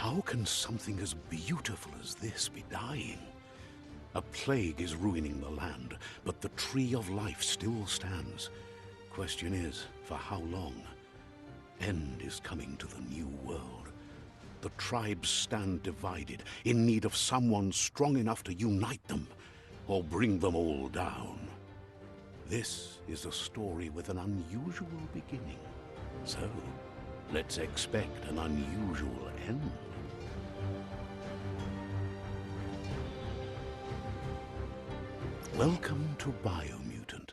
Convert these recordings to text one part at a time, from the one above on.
How can something as beautiful as this be dying? A plague is ruining the land, but the tree of life still stands. Question is, for how long? End is coming to the new world. The tribes stand divided, in need of someone strong enough to unite them, or bring them all down. This is a story with an unusual beginning. So, let's expect an unusual end. Welcome to Biomutant.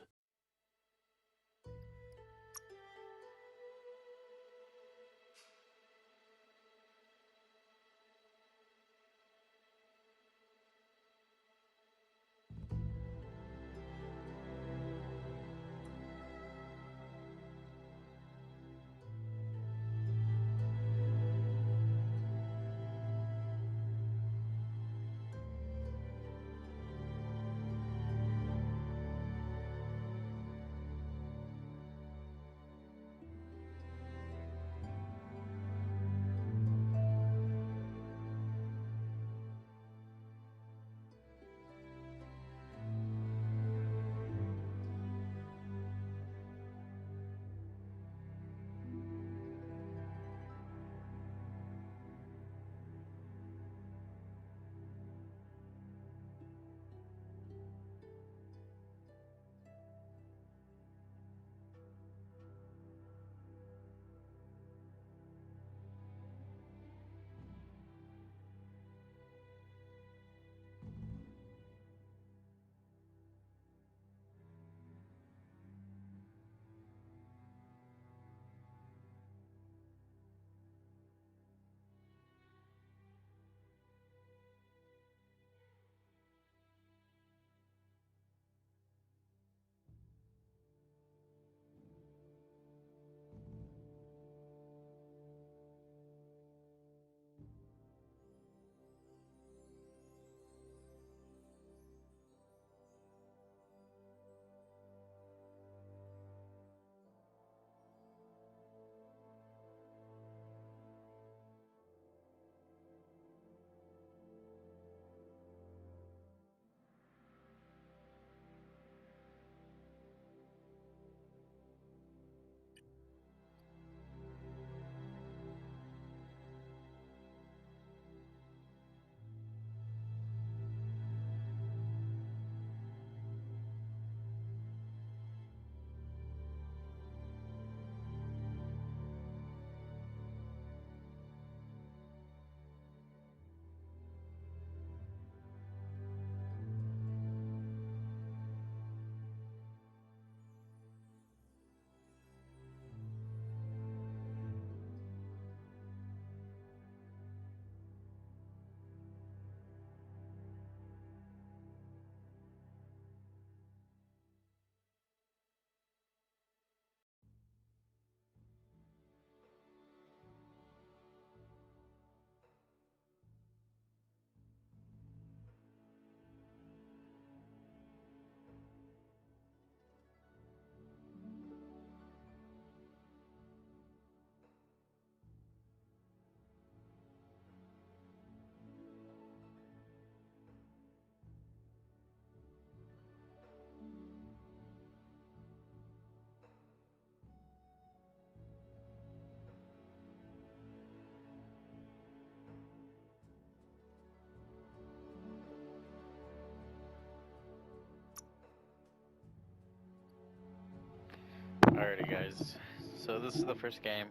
Alrighty guys, so this is the first game.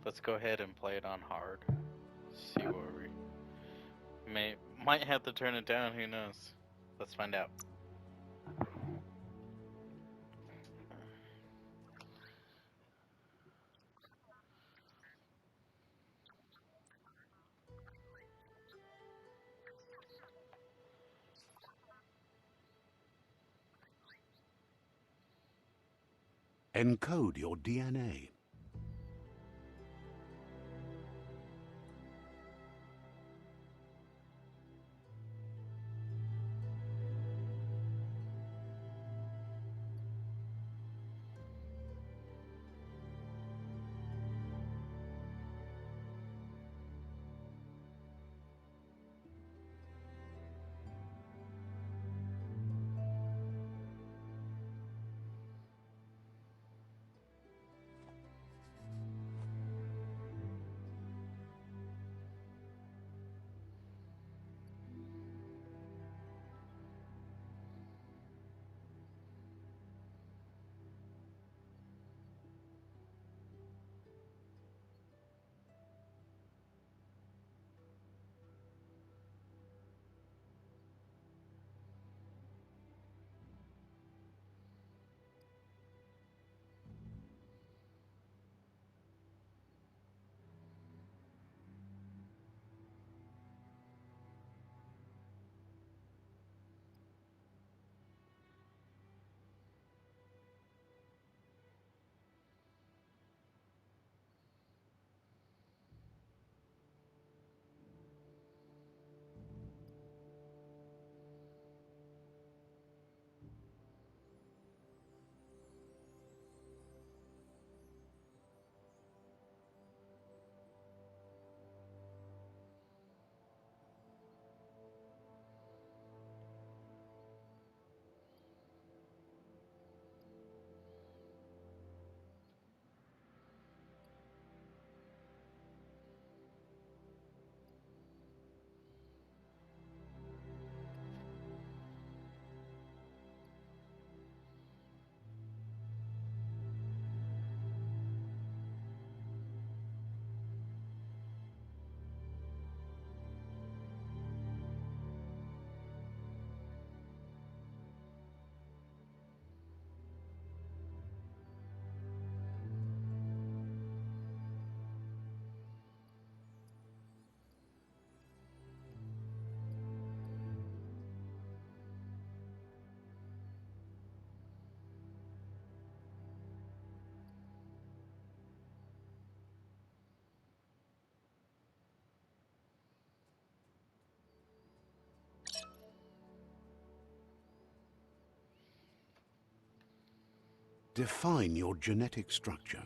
Let's go ahead and play it on hard. See where we might have to turn it down, who knows. Let's find out. Encode your DNA. Define your genetic structure.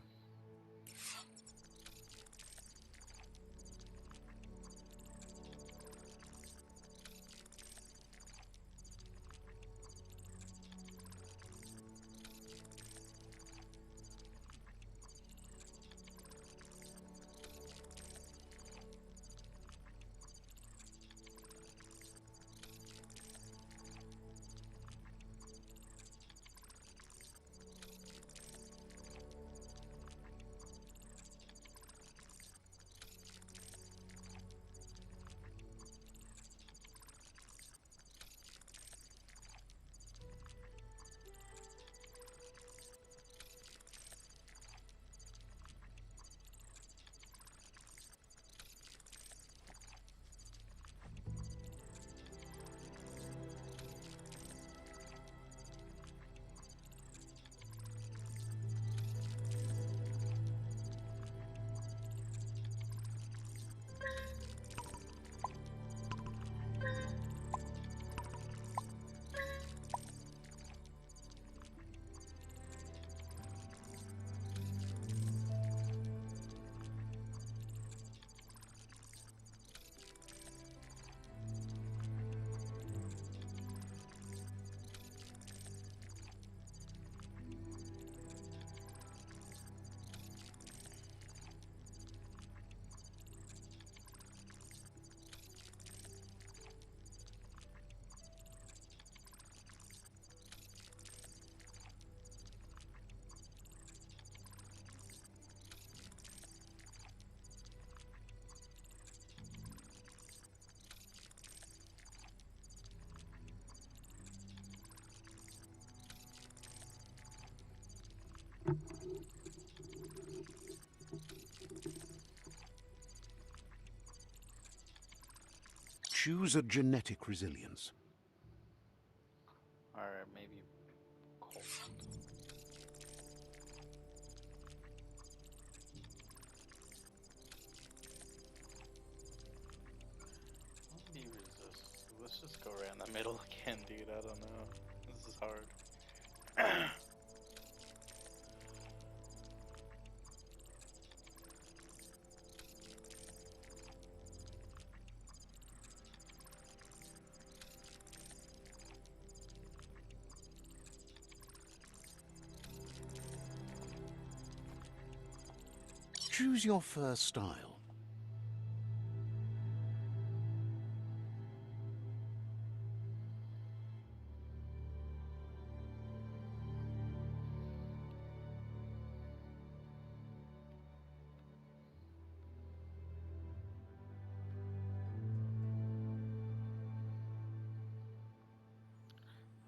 Choose a genetic resilience. Alright, maybe cold. What do you resist? Let's just go around the middle again, dude. I don't know. This is hard. Choose your first style.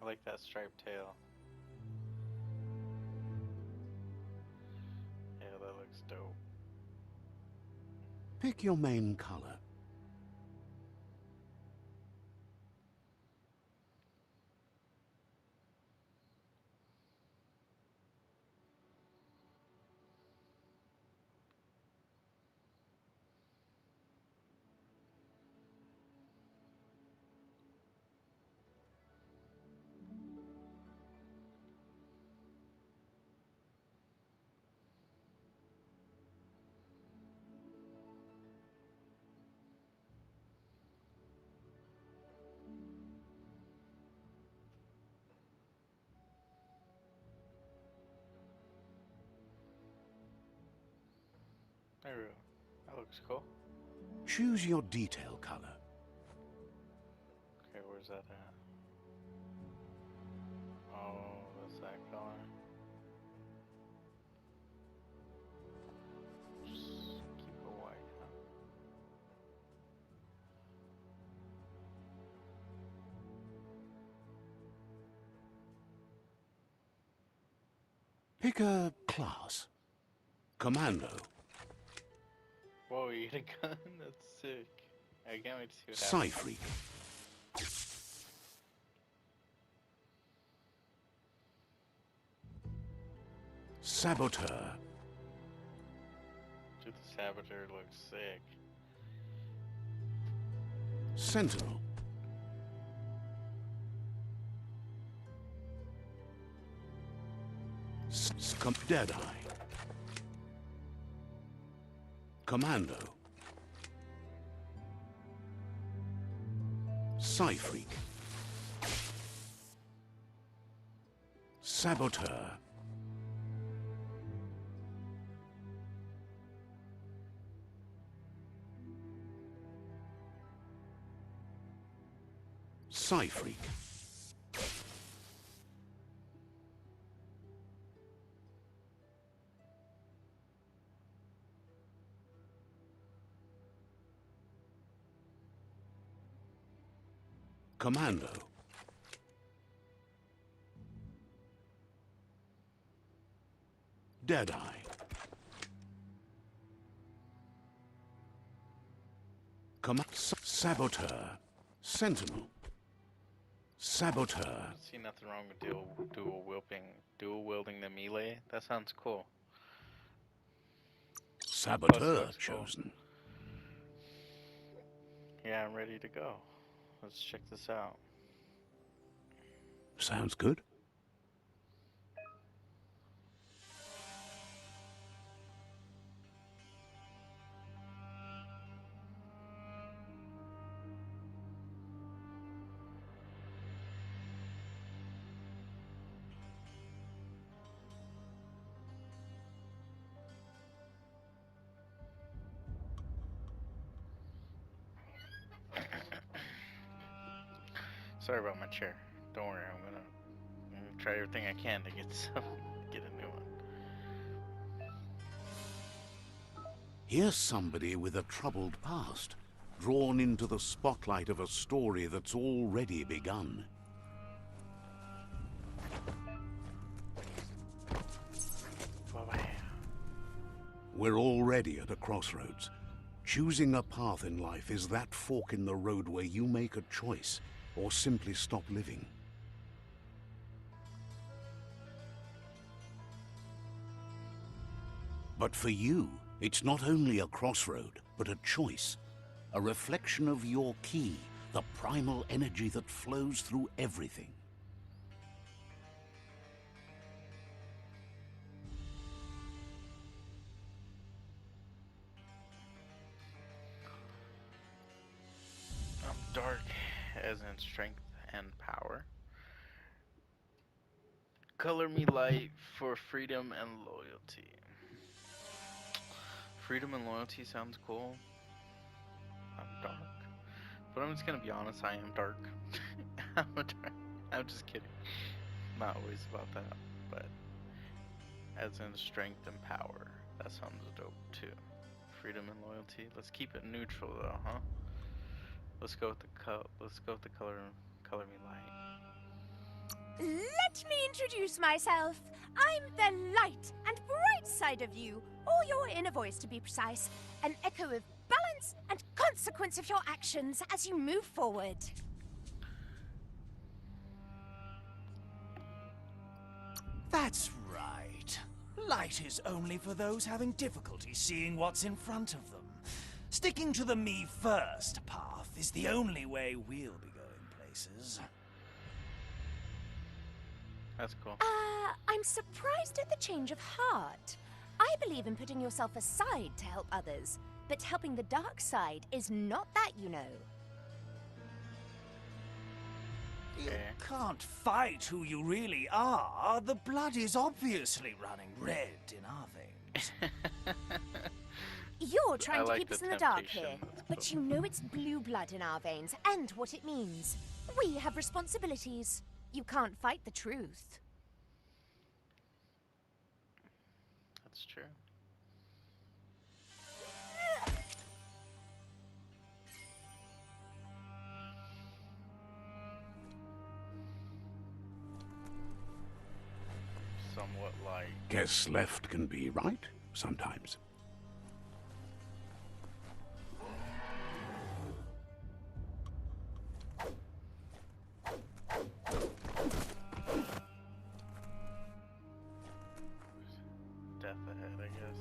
I like that striped tail. Yeah, that looks dope. Pick your main color. There we go. That looks cool. Choose your detail color. Okay, where's that at? Oh, that's that color. Just keep it white, huh? Pick a class. Commando. Whoa, you get a gun? That's sick. I can't wait to see what happens. Psy-freak. Saboteur. Dude, the Saboteur looks sick. Sentinel. Deadeye. Commando. Psyfreak. Saboteur. Psyfreak. Commando. Deadeye. Saboteur. Sentinel. Saboteur. See nothing wrong with dual wielding the melee. That sounds cool. Saboteur chosen. Yeah, I'm ready to go. Let's check this out. Sounds good. Sorry about my chair. Don't worry, I'm gonna try everything I can to get get a new one. Here's somebody with a troubled past, drawn into the spotlight of a story that's already begun. Bye-bye. We're already at a crossroads. Choosing a path in life is that fork in the road where you make a choice or simply stop living. But for you, it's not only a crossroad, but a choice. A reflection of your key, the primal energy that flows through everything. I'm dark, as in strength and power. Color me light for freedom and loyalty. Freedom and loyalty sounds cool. I'm dark. But I'm just gonna be honest, I am dark. I'm just kidding. Not always about that. But as in strength and power. That sounds dope too. Freedom and loyalty. Let's keep it neutral though, huh? Let's go with the color me light. Let me introduce myself. I'm the light and bright side of you, or your inner voice to be precise. An echo of balance and consequence of your actions as you move forward. That's right. Light is only for those having difficulty seeing what's in front of them. Sticking to the me first path is the only way we'll be going places. That's cool. I'm surprised at the change of heart. I believe in putting yourself aside to help others, but helping the dark side is not that, you know. You can't fight who you really are. The blood is obviously running red in our veins. You're trying to keep us in the dark temptation. here, That's but you know it's blue blood in our veins and what it means. We have responsibilities. You can't fight the truth. That's true. Somewhat like Guess left can be right sometimes. death ahead, I guess.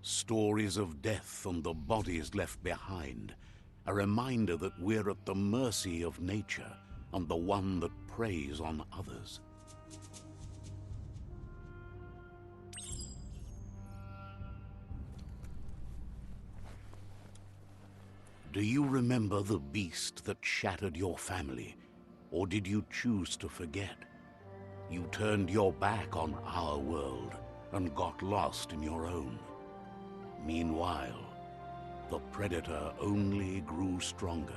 Stories of death and the bodies left behind. A reminder that we're at the mercy of nature and the one that preys on others. Do you remember the beast that shattered your family, or did you choose to forget? You turned your back on our world and got lost in your own. Meanwhile, the Predator only grew stronger.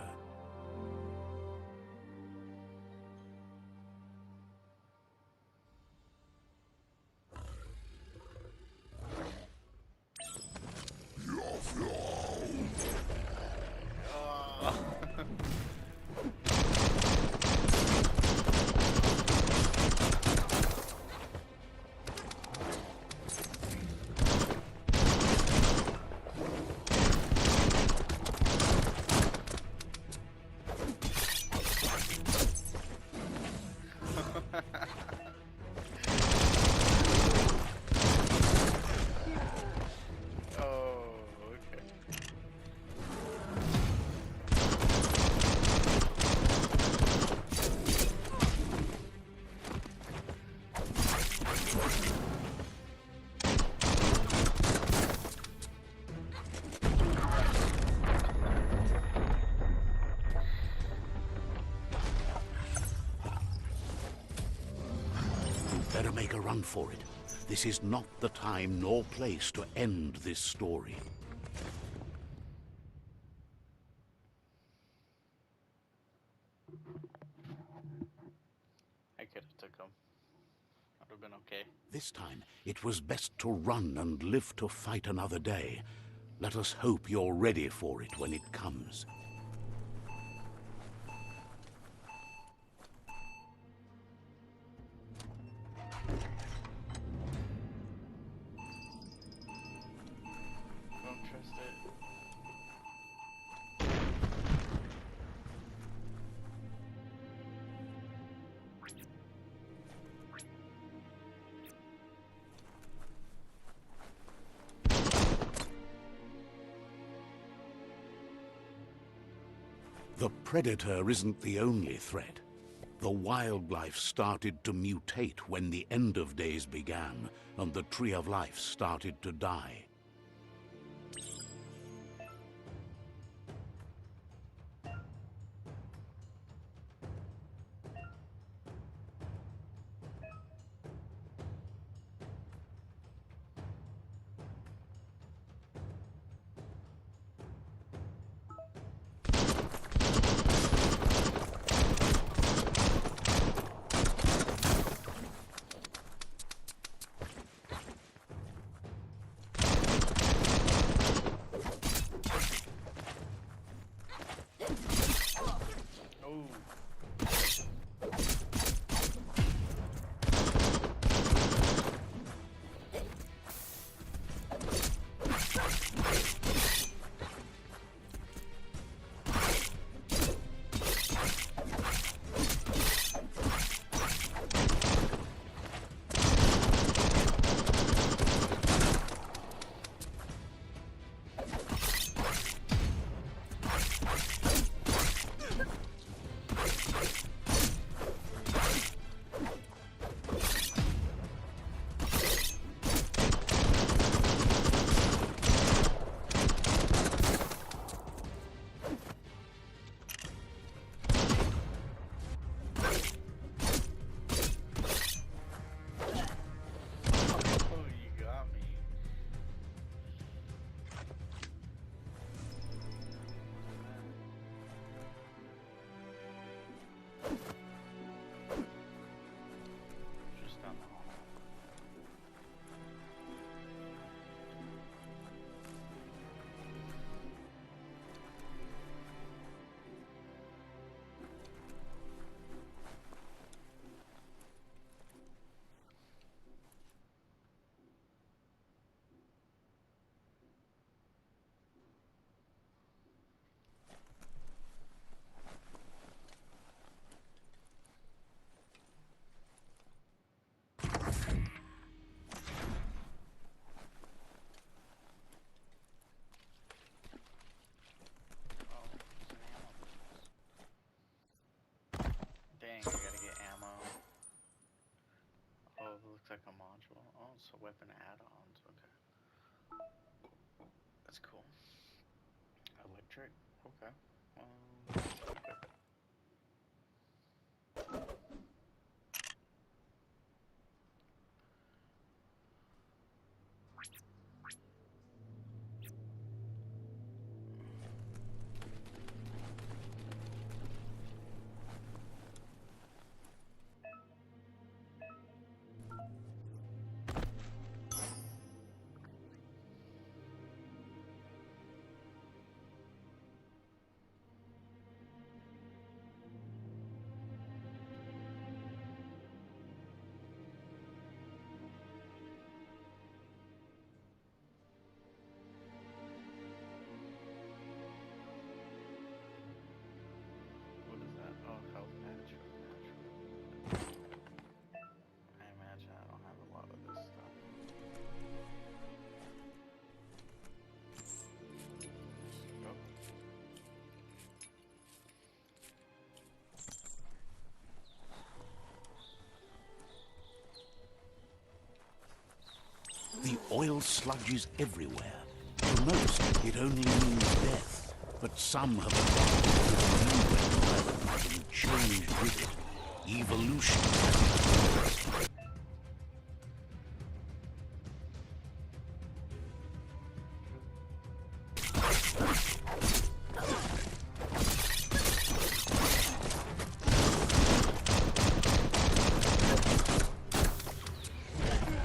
Better make a run for it. This is not the time nor place to end this story. I could have took him. That would have been okay. This time, it was best to run and live to fight another day. Let us hope you're ready for it when it comes. Don't trust it. The Predator isn't the only threat. The wildlife started to mutate when the end of days began, and the Tree of Life started to die. So weapon add-ons, okay. That's cool. Electric, okay. What is that? Oh, health patch. I imagine I don't have a lot of this stuff. Go. The oil sludges everywhere. To most, it only means death. But some have adopted and changed with it. Evolution.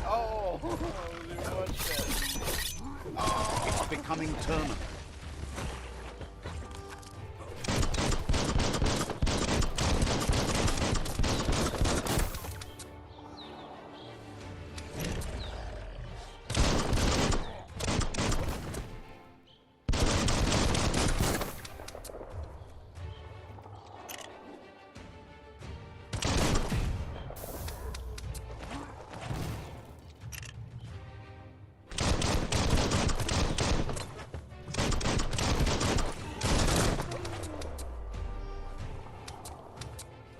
Oh, didn't watch that. It's becoming terminal.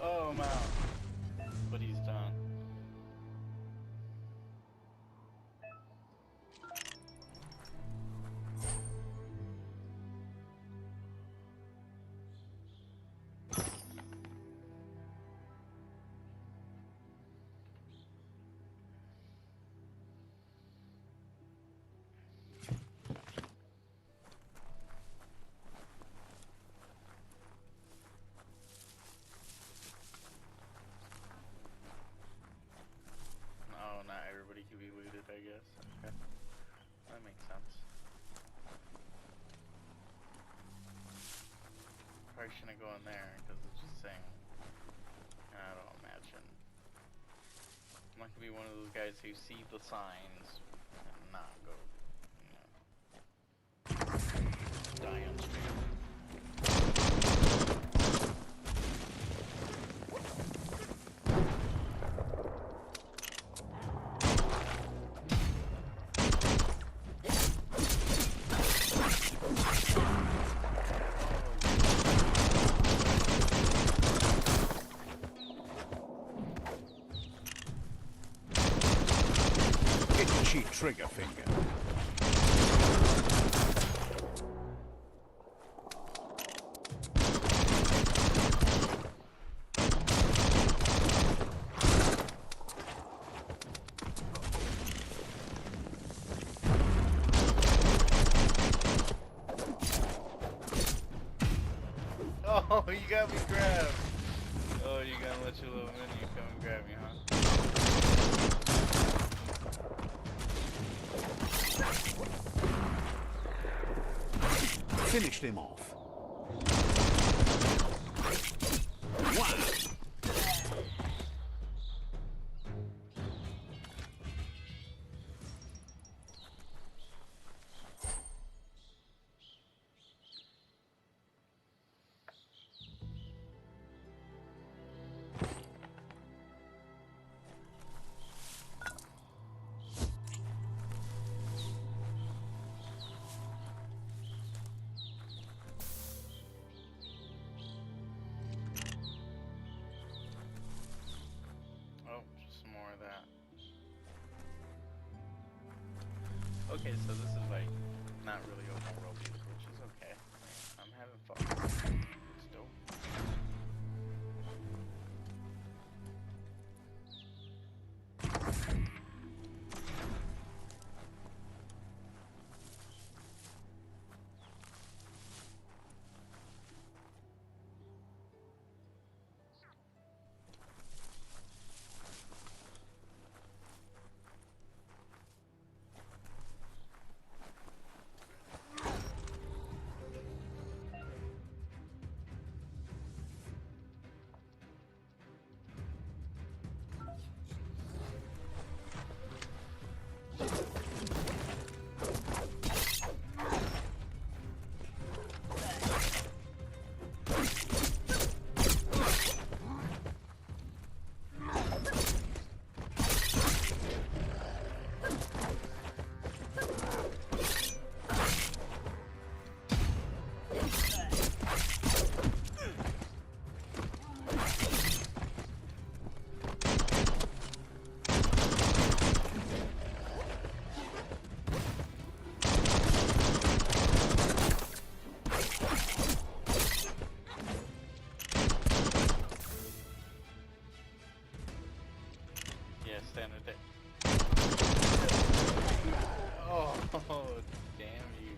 Oh, man. What he's done. Oh, not everybody can be looted, I guess. Okay. That makes sense. Probably shouldn't go in there, because it's just saying, I don't imagine. I'm not gonna be one of those guys who see the signs and not go, you know, die on stream. Itchy trigger finger. Oh, you got me grabbed. Oh, you gotta let your little minion come and grab me, huh? Finished him off. Wow. Okay, so this is like not really open world views, which is okay. I'm having fun. It's dope. Yeah, standard there. Oh, damn you.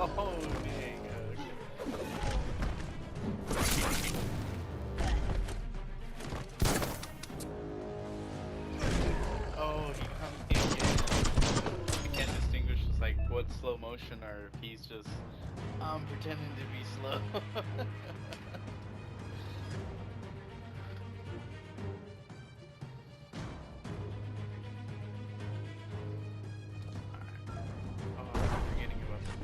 Oh, dang. Oh, he comes in again. I can't distinguish just like what's slow motion or if he's just pretending to be slow. Oh, I'm forgetting about that.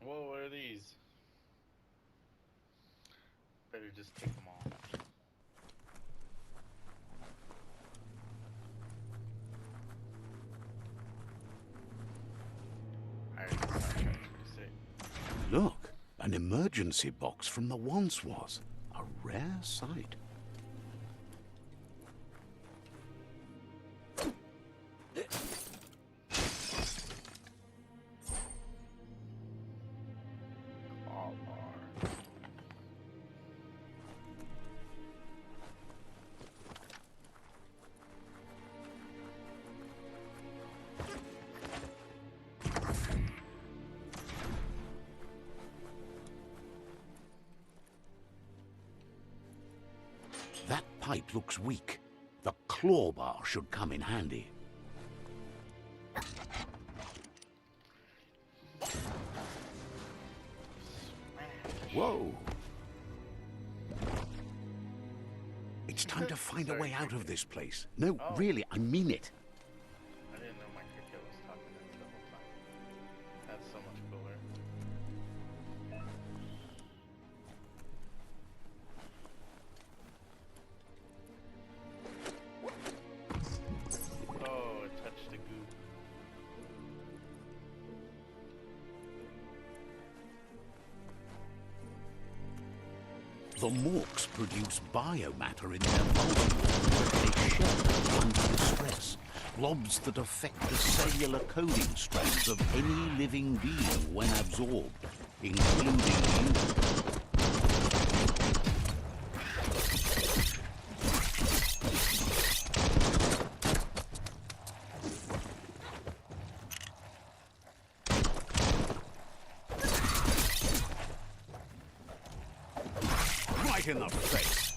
Whoa, what are these? Better just take them all. Alright, that's not trying to say. Look, an emergency box from the once was. A rare sight. All are. That pipe looks weak. The claw bar should come in handy. Whoa! It's time to find a way out of this place. No, Oh. really, I mean it. I didn't know my cricket was talking to me the whole time. That's so much cooler. Oh, it touched the goop. The Morks produce biomatter in their molecules that they shed under stress. Blobs that affect the cellular coding strands of any living being when absorbed, including you. Right in the face.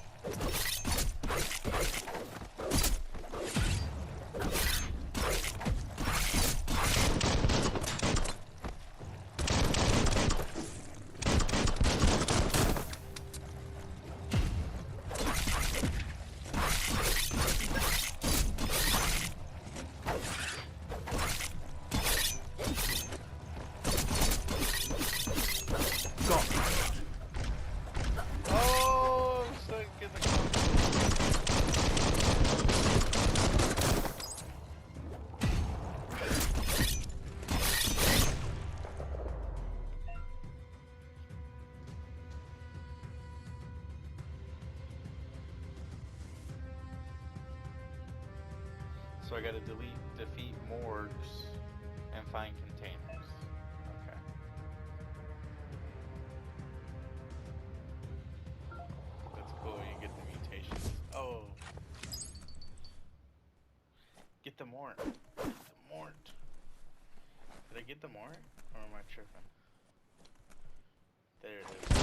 So I gotta defeat morgues and find containers. Okay. That's cool, you get the mutations. Oh. Get the mort. Get the mort. Did I get the mort? Or am I tripping? There it is.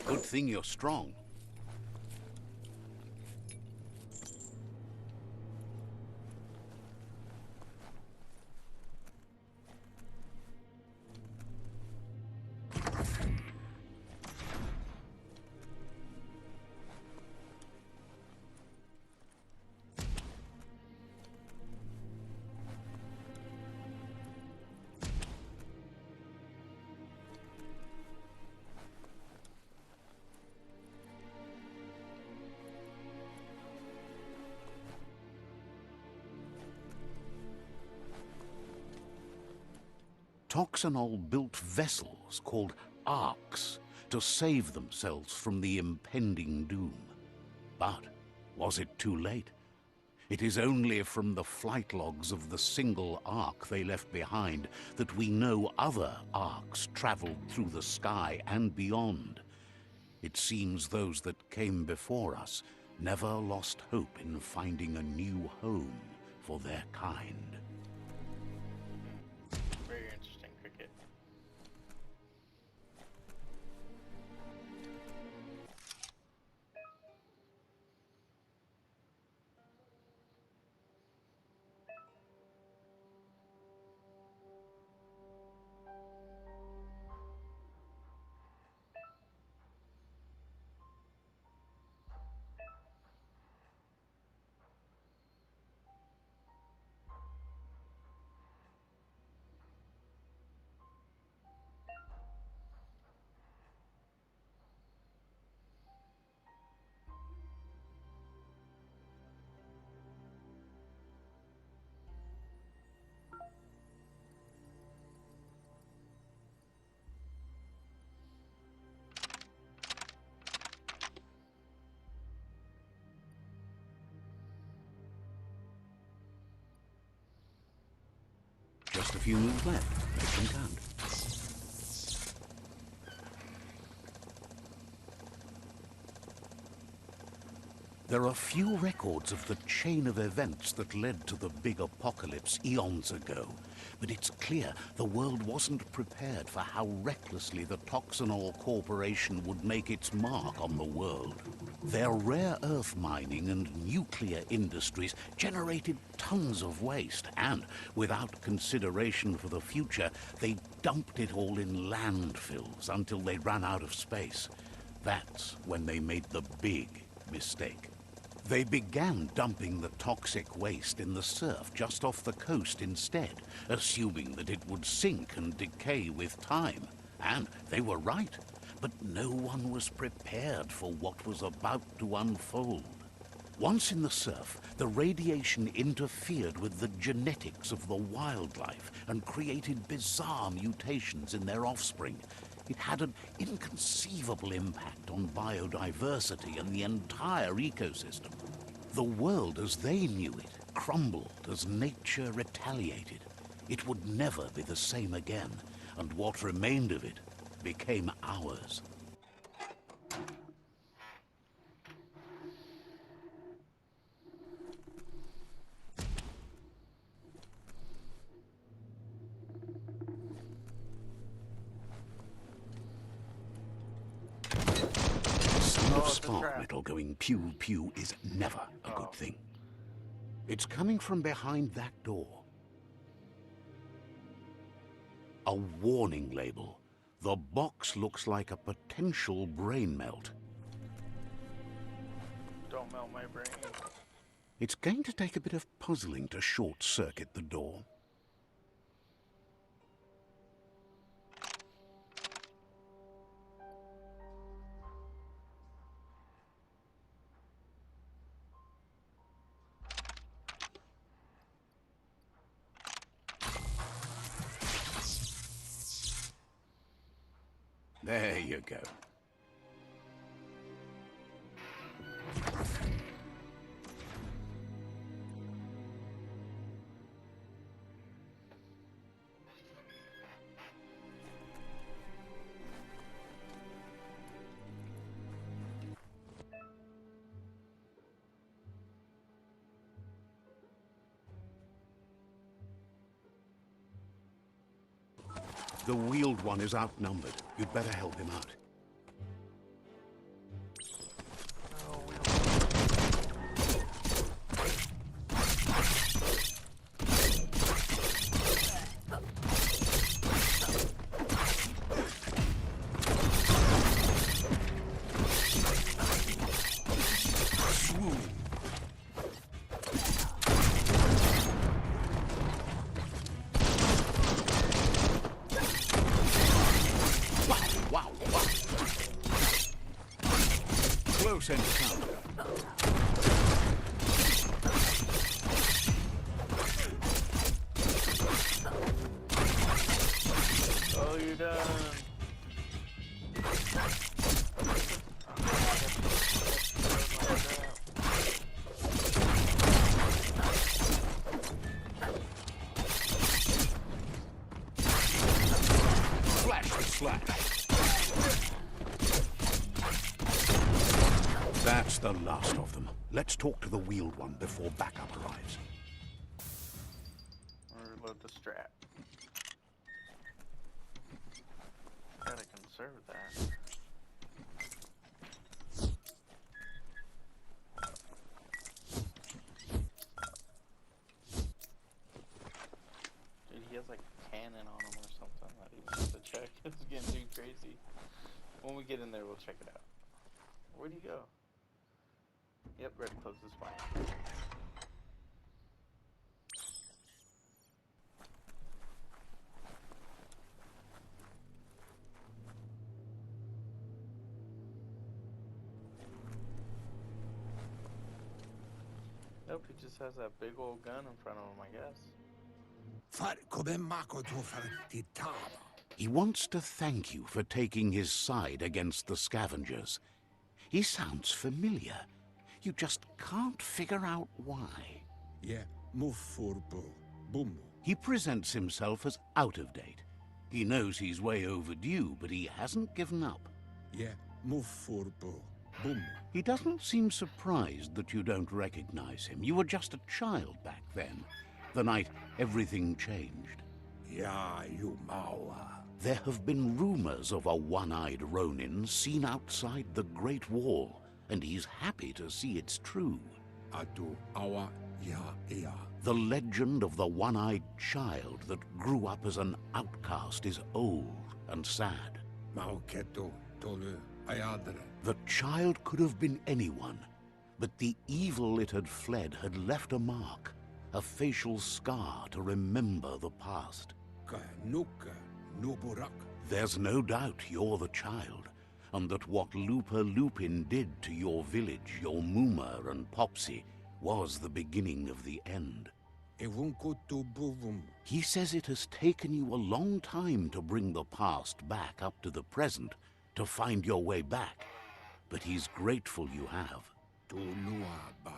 Good thing you're strong. Toxanol built vessels called arks to save themselves from the impending doom. But was it too late? It is only from the flight logs of the single ark they left behind that we know other arks traveled through the sky and beyond. It seems those that came before us never lost hope in finding a new home for their kind. Very interesting, Cricket. Just a few moves left. Make them count. There are few records of the chain of events that led to the big apocalypse eons ago, but it's clear the world wasn't prepared for how recklessly the Toxanol Corporation would make its mark on the world. Their rare earth mining and nuclear industries generated tons of waste, and without consideration for the future, they dumped it all in landfills until they ran out of space. That's when they made the big mistake. They began dumping the toxic waste in the surf just off the coast instead, assuming that it would sink and decay with time. And they were right, but no one was prepared for what was about to unfold. Once in the surf, the radiation interfered with the genetics of the wildlife and created bizarre mutations in their offspring. It had an inconceivable impact on biodiversity and the entire ecosystem. The world as they knew it crumbled as nature retaliated. It would never be the same again, and what remained of it became ours. Spark metal going pew-pew is never a good thing. It's coming from behind that door. A warning label. The box looks like a potential brain melt. Don't melt my brain. It's going to take a bit of puzzling to short-circuit the door. There you go. The Wheeled One is outnumbered. You'd better help him out. Close encounter. Oh, you're done. Flash the slash. That's the last of them. Let's talk to the Wheeled One before backup arrives. Reload the strap. Gotta conserve that. Dude, he has like a cannon on him or something that he wants to check. It's getting too crazy. When we get in there, we'll check it out. Where'd he go? Yep, Red close this fine. Nope, he just has that big old gun in front of him, I guess. He wants to thank you for taking his side against the scavengers. He sounds familiar. You just can't figure out why. Yeah, move forbo. Boom. He presents himself as out of date. He knows he's way overdue, but he hasn't given up. Yeah, move forbo. Boom. He doesn't seem surprised that you don't recognize him. You were just a child back then, the night everything changed. Yeah, you mawa. There have been rumors of a one-eyed Ronin seen outside the Great Wall, and he's happy to see it's true. Atu awa ya ea. The legend of the one-eyed child that grew up as an outcast is old and sad. Mauketo tolu ayadre. The child could have been anyone, but the evil it had fled had left a mark, a facial scar to remember the past. Ka nuka nuburak. There's no doubt you're the child, and that what Lupa Lupin did to your village, your Muma and Popsy, was the beginning of the end. Evunko to buvum. He says it has taken you a long time to bring the past back up to the present, to find your way back, but he's grateful you have. Tulua ba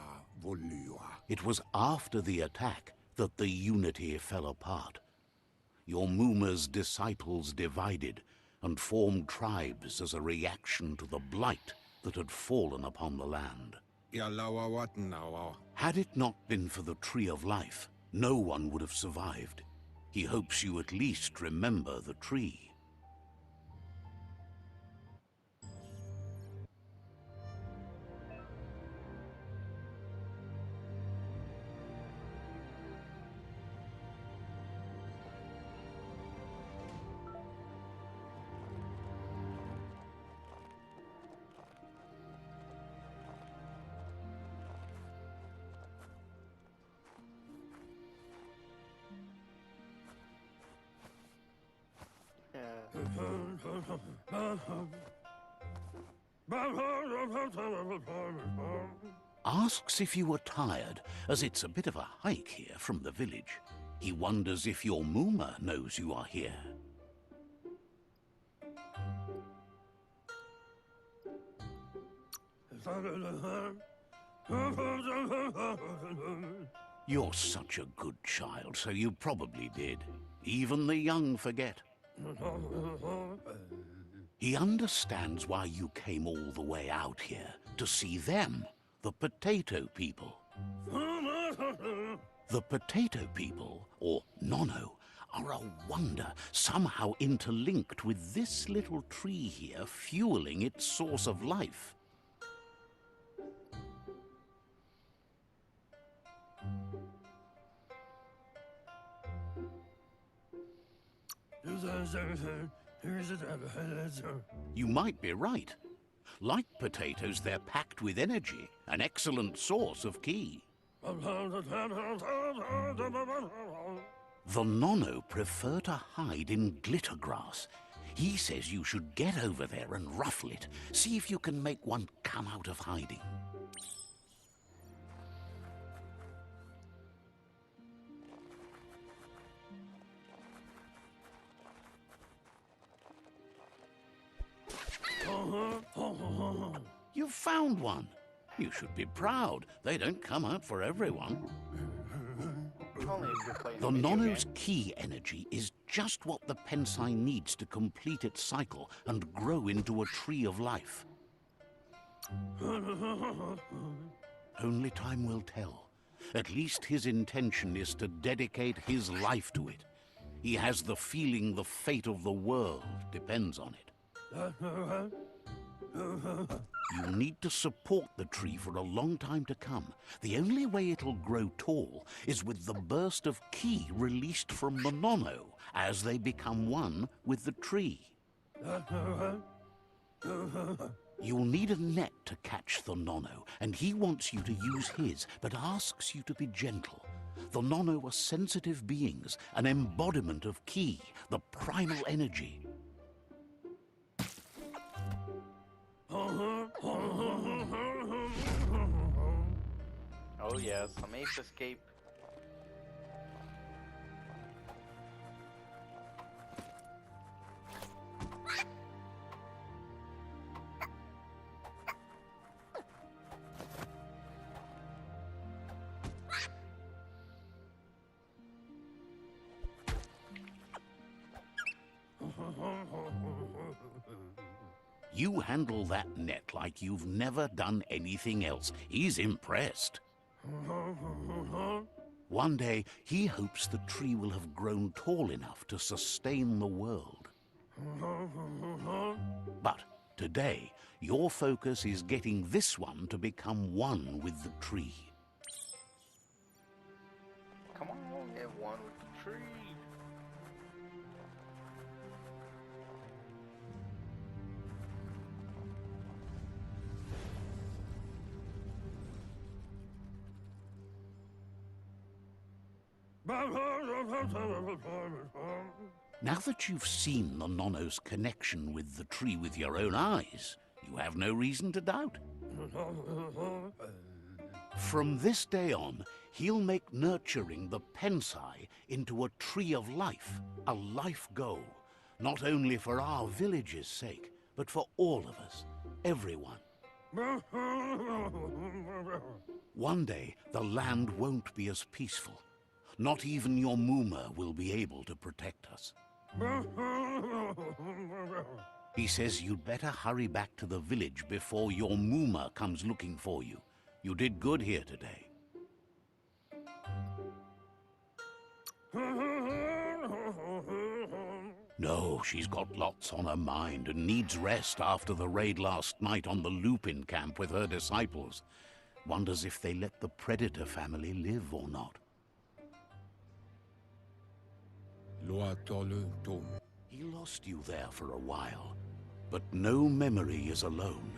volua. It was after the attack that the unity fell apart. Your Muma's disciples divided and formed tribes as a reaction to the blight that had fallen upon the land. Yalawa wat nawa. Had it not been for the Tree of Life, no one would have survived. He hopes you at least remember the tree. Asks if you were tired, as it's a bit of a hike here from the village. He wonders if your Muma knows you are here. You're such a good child, so you probably did. Even the young forget. He understands why you came all the way out here, to see them, the potato people. The potato people, or Nono, are a wonder, somehow interlinked with this little tree here, fueling its source of life. You might be right. Like potatoes, they're packed with energy, an excellent source of ki. The Nono prefer to hide in glitter grass. He says you should get over there and ruffle it. See if you can make one come out of hiding. You've found one. You should be proud. They don't come out for everyone. Only if you're playing The a video Nono's game. ki energy is just what the Pensai needs to complete its cycle and grow into a tree of life. Only time will tell. At least his intention is to dedicate his life to it. He has the feeling the fate of the world depends on it. You need to support the tree for a long time to come. The only way it'll grow tall is with the burst of ki released from the Nono as they become one with the tree. You'll need a net to catch the Nono, and he wants you to use his, but asks you to be gentle. The Nono are sensitive beings, an embodiment of ki, the primal energy. Oh yes, some ape escape. You handle that net like you've never done anything else. He's impressed. One day, he hopes the tree will have grown tall enough to sustain the world. But today, your focus is getting this one to become one with the tree. Come on, get one with the tree. Now that you've seen the Nono's connection with the tree with your own eyes, you have no reason to doubt. From this day on, he'll make nurturing the Pensai into a tree of life, a life goal, not only for our village's sake, but for all of us, everyone. One day, the land won't be as peaceful. Not even your Muma will be able to protect us. He says you'd better hurry back to the village before your Muma comes looking for you. You did good here today. No, she's got lots on her mind and needs rest after the raid last night on the Lupin camp with her disciples. Wonders if they let the Predator family live or not. Loa tolu tom. He lost you there for a while, but no memory is alone.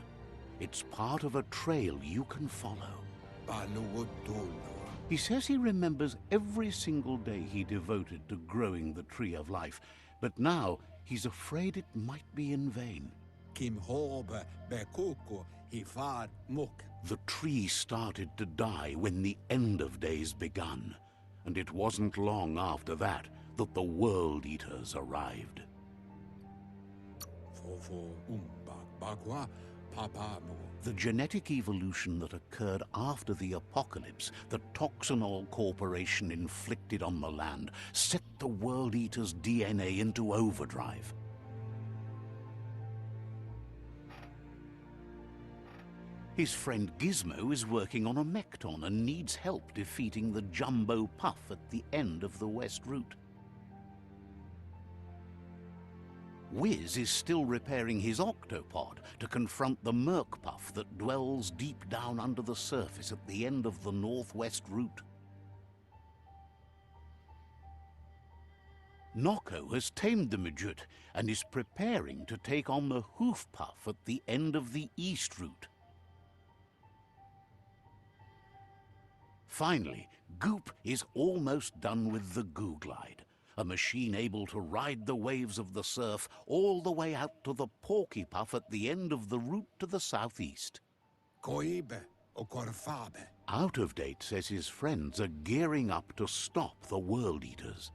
It's part of a trail you can follow. Baluotolo. He says he remembers every single day he devoted to growing the tree of life, but now he's afraid it might be in vain. Kim hoba bekoko hifad muk. The tree started to die when the end of days begun, and it wasn't long after that the World Eaters arrived. Fofo umbak bagwa papamo. The genetic evolution that occurred after the apocalypse the Toxanol Corporation inflicted on the land set the World Eater's DNA into overdrive. His friend Gizmo is working on a Mekton and needs help defeating the Jumbo Puff at the end of the West Route. Wiz is still repairing his octopod to confront the Merc Puff that dwells deep down under the surface at the end of the Northwest Route. Nocco has tamed the Midget and is preparing to take on the Hoof Puff at the end of the East Route. Finally, Goop is almost done with the Goo Glide, a machine able to ride the waves of the surf all the way out to the Porky Puff at the end of the route to the southeast. Coibe o corfabe. Out of Date says his friends are gearing up to stop the World Eaters.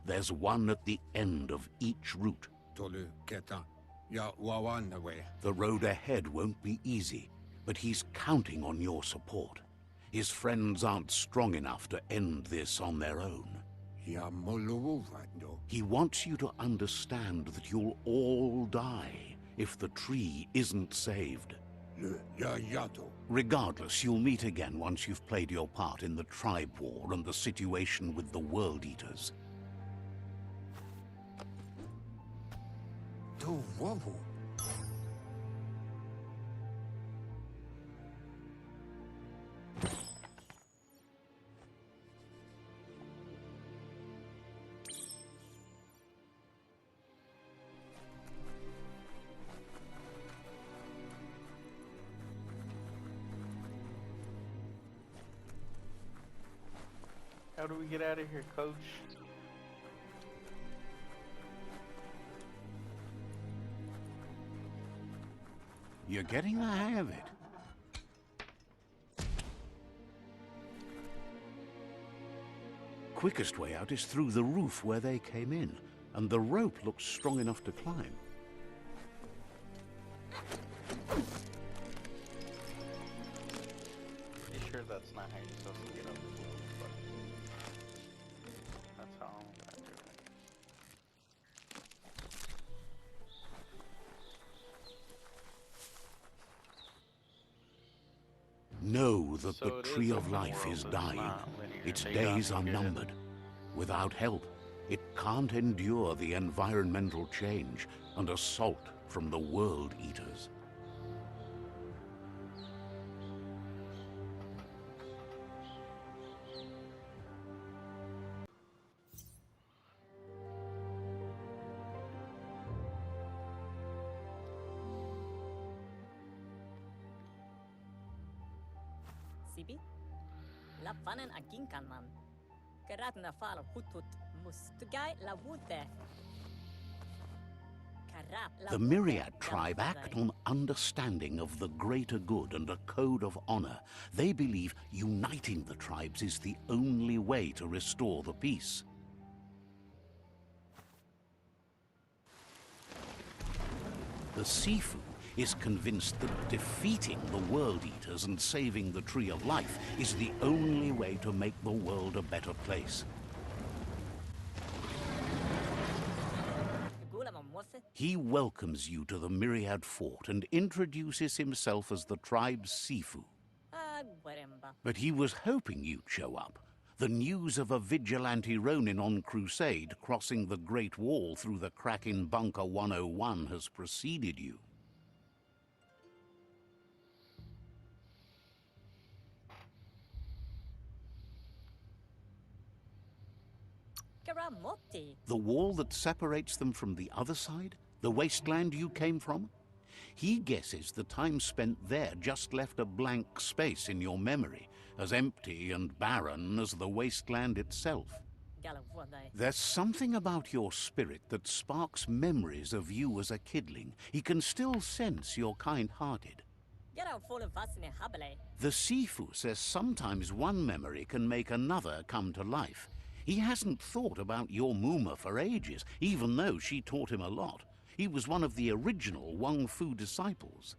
There's one at the end of each route. Tolu keta. Ya wawanawe. The road ahead won't be easy, but he's counting on your support. His friends aren't strong enough to end this on their own. Ya moluwando. He wants you to understand that you'll all die if the tree isn't saved. Le ya yato. Regardless, you'll meet again once you've played your part in the tribe war and the situation with the World Eaters. Tu wawu. How do we get out of here, Coach? You're getting the hang of it. Quickest way out is through the roof where they came in, and the rope looks strong enough to climb. Pretty sure that's not how you're supposed to get up the roof, but that's how I'm gonna do it. Know that So the it Tree is of open Life world, is it's dying. not linear. Its They days got are me good. numbered. Without help, it can't endure the environmental change and assault from the World Eaters. Sibi? Lapanen aginkan man. Karat na fal hutut mustugai la wute. The Myriad tribe act on understanding of the greater good and a code of honor. They believe uniting the tribes is the only way to restore the peace. The Sifu is convinced that defeating the World Eaters and saving the Tree of Life is the only way to make the world a better place. He welcomes you to the Myriad Fort and introduces himself as the tribe's Sifu. But he was hoping you'd show up. The news of a vigilante Ronin on crusade crossing the Great Wall through the crack in Bunker 101 has preceded you. The wall that separates them from the other side? The wasteland you came from? He guesses the time spent there just left a blank space in your memory, as empty and barren as the wasteland itself. There's something about your spirit that sparks memories of you as a kidling. He can still sense you're kind-hearted. The Sifu says sometimes one memory can make another come to life. He hasn't thought about your Muma for ages, even though she taught him a lot. He was one of the original Wang Fu disciples.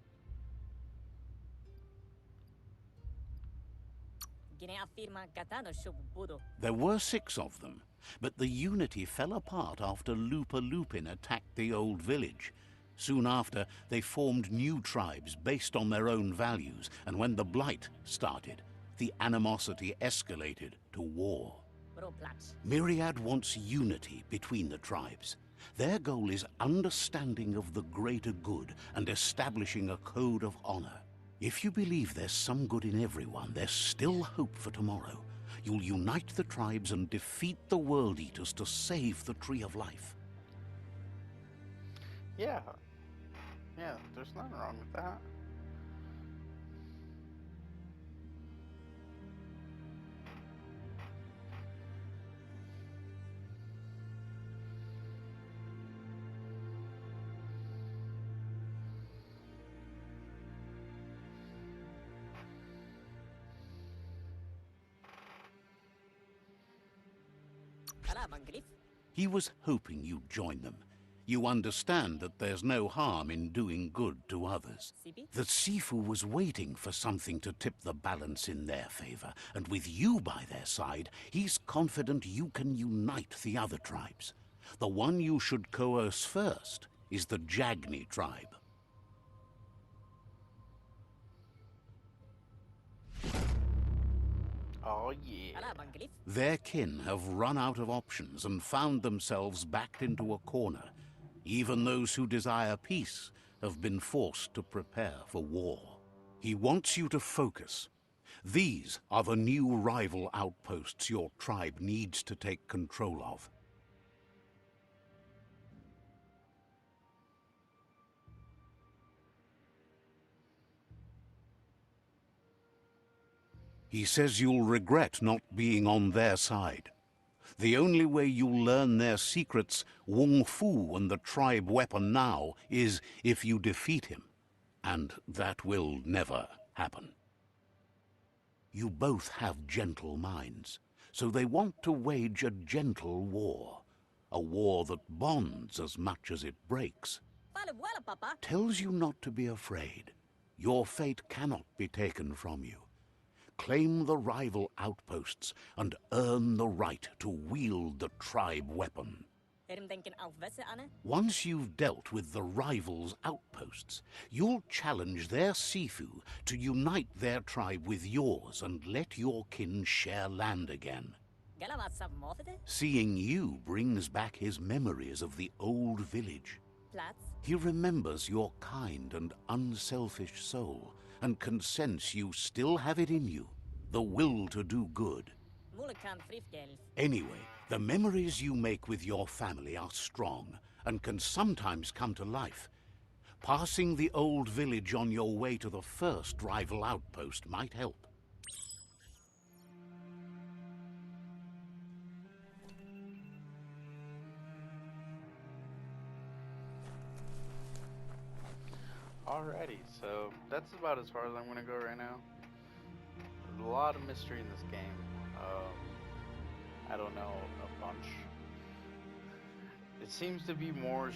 Kine afirma katano shubudo. There were 6 of them, but the unity fell apart after Lupa Lupin attacked the old village. Soon after, they formed new tribes based on their own values, and when the Blight started, the animosity escalated to war. Bro plats. Myriad wants unity between the tribes. Their goal is understanding of the greater good and establishing a code of honor. If you believe there's some good in everyone, there's still hope for tomorrow. You'll unite the tribes and defeat the World Eaters to save the Tree of Life. Yeah. Yeah, there's nothing wrong with that. Kala bangrif. He was hoping you'd join them. You understand that there's no harm in doing good to others. Sibi. The Sifu was waiting for something to tip the balance in their favor, and with you by their side, he's confident you can unite the other tribes. The one you should coerce first is the Jagni tribe. Oh yeah. Kala bangrif. Their kin have run out of options and found themselves backed into a corner. Even those who desire peace have been forced to prepare for war. He wants you to focus. These are the new rival outposts your tribe needs to take control of. He says you'll regret not being on their side. The only way you'll learn their secrets, Wung Fu and the tribe weapon now, is if you defeat him. And that will never happen. You both have gentle minds, so they want to wage a gentle war. A war that bonds as much as it breaks. Fala wala papa. Tells you not to be afraid. Your fate cannot be taken from you. Claim the rival outposts and earn the right to wield the tribe weapon. Erim denken auf Wesse Anne. Once you've dealt with the rivals' outposts, you'll challenge their Sifu to unite their tribe with yours and let your kin share land again. Gala wat sab morfete. Seeing you brings back his memories of the old village. Plats. He remembers your kind and unselfish soul and can sense you still have it in you, the will to do good. Mulekan frifgelf. Anyway, the memories you make with your family are strong and can sometimes come to life. Passing the old village on your way to the first rival outpost might help. Alrighty, so that's about as far as I'm gonna go right now. There's a lot of mystery in this game. I don't know a bunch. It seems to be more